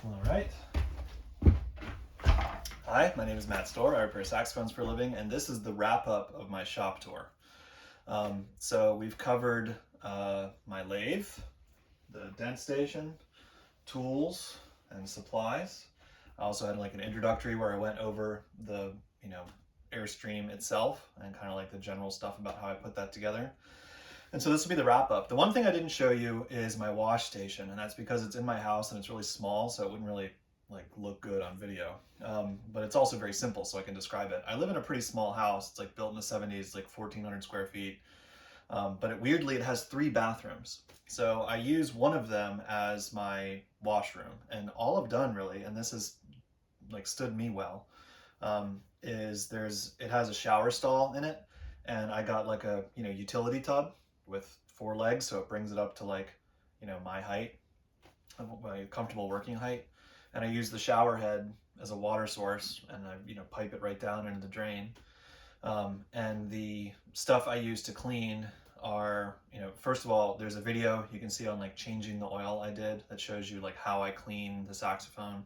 All right. Hi, my name is Matt Storr. I repair saxophones for a living, and this is the wrap-up of my shop tour. So we've covered my lathe, the dent station, tools, and supplies. I also had like an introductory where I went over the, Airstream itself and kind of like the general stuff about how I put that together. And so this will be the wrap up. The one thing I didn't show you is my wash station, and that's because it's in my house and it's really small, so it wouldn't really like look good on video. But it's also very simple, so I can describe it. I live in a pretty small house. It's like built in the 70s, like 1,400 square feet. But weirdly, it has 3 bathrooms. So I use one of them as my washroom. And all I've done really, and this has like stood me well, is it has a shower stall in it, and I got like a utility tub with 4 legs, so it brings it up to like my height, my comfortable working height, and I use the shower head as a water source, and I pipe it right down into the drain. And the stuff I use to clean are, first of all, there's a video you can see on like changing the oil I did that shows you like how I clean the saxophone.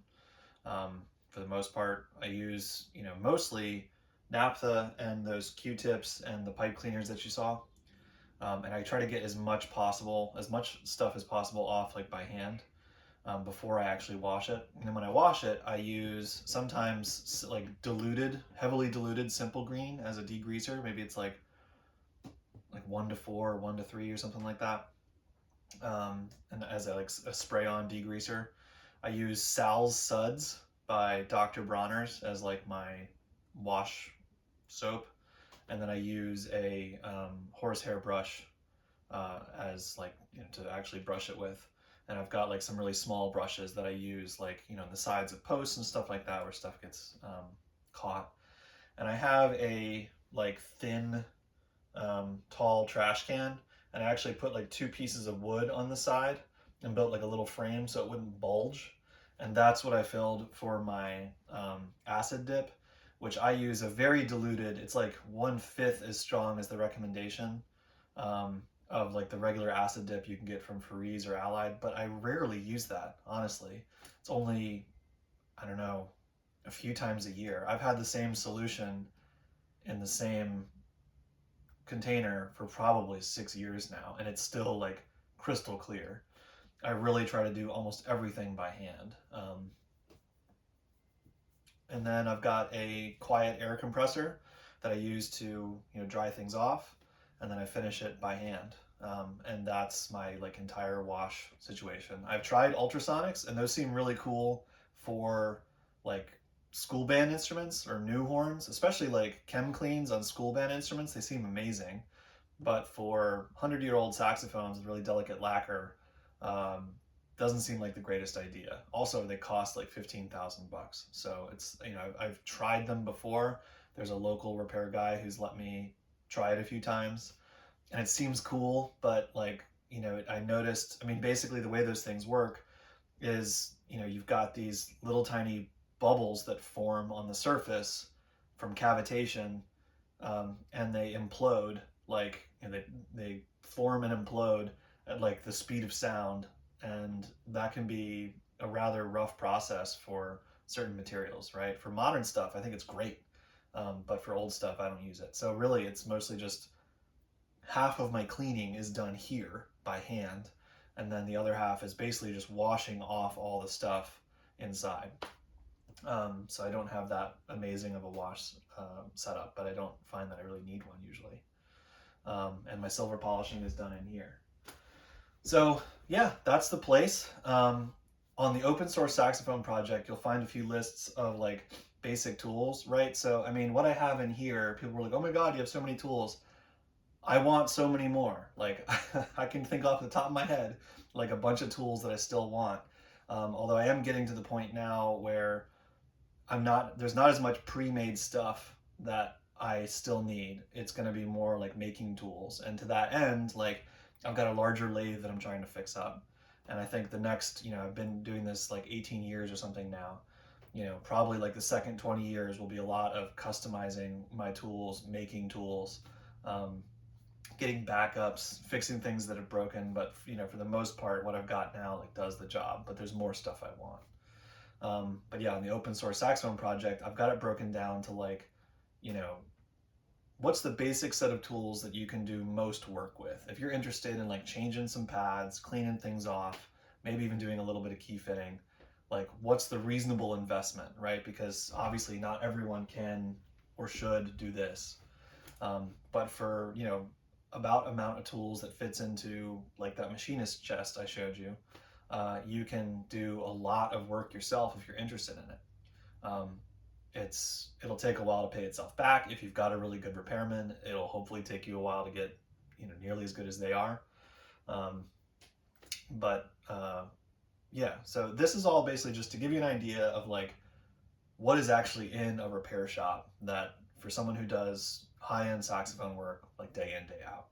For the most part, I use, mostly naphtha and those Q-tips and the pipe cleaners that you saw. And I try to get as much stuff as possible off like by hand before I actually wash it. And then when I wash it, I use sometimes like heavily diluted simple green as a degreaser. Maybe it's like 1 to 4 or 1 to 3 or something like that. And as a spray-on degreaser. I use Sal's Suds by Dr. Bronner's as like my wash soap, and then I use a horsehair brush as like to actually brush it with. And I've got like some really small brushes that I use like in the sides of posts and stuff like that where stuff gets caught. And I have a like thin tall trash can, and I actually put like 2 pieces of wood on the side and built like a little frame so it wouldn't bulge. And that's what I filled for my acid dip, which I use a very diluted, it's like 1/5 as strong as the recommendation of like the regular acid dip you can get from Fari's or Allied, but I rarely use that, honestly. It's only, I don't know, a few times a year. I've had the same solution in the same container for probably 6 years now, and it's still like crystal clear. I really try to do almost everything by hand. And then I've got a quiet air compressor that I use to dry things off, and then I finish it by hand. And that's my like entire wash situation. I've tried Ultrasonics, and those seem really cool for like school band instruments or new horns, especially like chem cleans on school band instruments. They seem amazing. But for 100-year-old saxophones with really delicate lacquer, doesn't seem like the greatest idea. Also, they cost like 15,000 bucks. So it's, I've tried them before. There's a local repair guy who's let me try it a few times, and it seems cool, but like, I noticed, I mean, basically the way those things work is, you've got these little tiny bubbles that form on the surface from cavitation, and they implode, like, they form and implode at like the speed of sound, and that can be a rather rough process for certain materials, right? For modern stuff, I think it's great, but for old stuff, I don't use it. So really, it's mostly just half of my cleaning is done here by hand, and then the other half is basically just washing off all the stuff inside. So I don't have that amazing of a wash setup, but I don't find that I really need one usually. And my silver polishing is done in here. So yeah, that's the place. On the open source saxophone project, you'll find a few lists of like basic tools, right? So, I mean, what I have in here, people were like, oh my God, you have so many tools. I want so many more. Like I can think off the top of my head, like a bunch of tools that I still want. Although I am getting to the point now where there's not as much pre-made stuff that I still need. It's going to be more like making tools. And to that end, like I've got a larger lathe that I'm trying to fix up. And I think the next, I've been doing this like 18 years or something now. Probably like the second 20 years will be a lot of customizing my tools, making tools, getting backups, fixing things that are broken. But, for the most part, what I've got now like does the job, but there's more stuff I want. But yeah, on the open source saxophone project, I've got it broken down to like, you know, what's the basic set of tools that you can do most work with. If you're interested in like changing some pads, cleaning things off, maybe even doing a little bit of key fitting, like what's the reasonable investment, right? Because obviously not everyone can or should do this. But for, you know, about amount of tools that fits into like that machinist chest I showed you, you can do a lot of work yourself if you're interested in it. Um, it'll take a while to pay itself back. If you've got a really good repairman, it'll hopefully take you a while to get, you know, nearly as good as they are. Um, but yeah, so this is all basically just to give you an idea of like what is actually in a repair shop that for someone who does high-end saxophone work like day in, day out.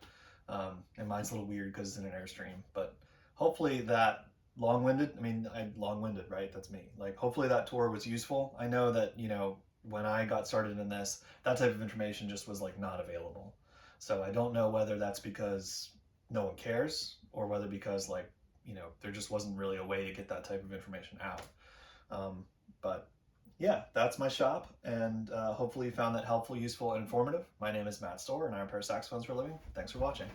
And mine's a little weird because it's in an Airstream, but hopefully that long-winded, I mean, I long-winded, right? That's me. Like, hopefully that tour was useful. I know that, you know, when I got started in this, that type of information just was like not available. So I don't know whether that's because no one cares or whether because like, you know, there just wasn't really a way to get that type of information out. But yeah, that's my shop, and hopefully you found that helpful, useful, and informative. My name is Matt Storr, and I repair saxophones for a living. Thanks for watching.